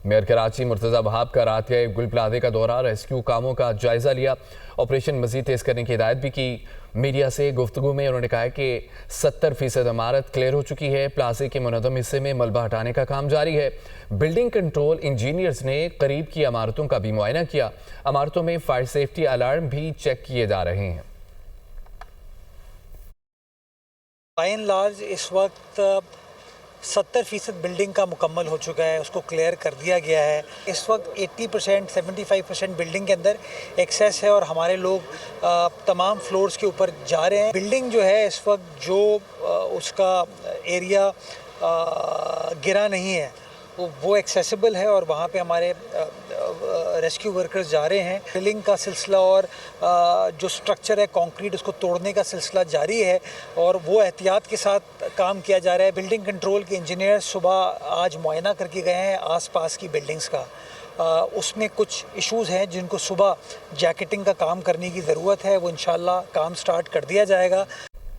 Mayor Karachi Murtaza Wahab का रात गए गुल प्लाजे का दौरा, रेस्क्यू कामों का जायजा लिया, ऑपरेशन मजीद तेज करने की हिदायत भी की। मीडिया से गुफ्तगू में उन्होंने कहा कि 70% इमारत क्लियर हो चुकी है। प्लाजे के मुनज़्ज़म हिस्से में मलबा हटाने का काम जारी है। बिल्डिंग कंट्रोल इंजीनियर्स ने करीब की इमारतों का भी मुआयना किया। इमारतों में फायर सेफ्टी अलार्म भी चेक किए जा रहे हैं। बाय एंड लार्ज इस वक्त 70% बिल्डिंग का मुकम्मल हो चुका है, उसको क्लियर कर दिया गया है। इस वक्त 80% 75% बिल्डिंग के अंदर एक्सेस है और हमारे लोग तमाम फ्लोर्स के ऊपर जा रहे हैं। बिल्डिंग जो है इस वक्त जो उसका एरिया गिरा नहीं है वो एक्सेसिबल है और वहाँ पे हमारे रेस्क्यू वर्कर्स जा रहे हैं। फिलिंग का सिलसिला और जो स्ट्रक्चर है कंक्रीट उसको तोड़ने का सिलसिला जारी है और वो एहतियात के साथ काम किया जा रहा है। बिल्डिंग कंट्रोल के इंजीनियर सुबह आज मुआयना करके गए हैं आसपास की बिल्डिंग्स का। उसमें कुछ इश्यूज़ हैं जिनको सुबह जैकेटिंग का काम करने की ज़रूरत है, वो इंशाल्लाह काम स्टार्ट कर दिया जाएगा।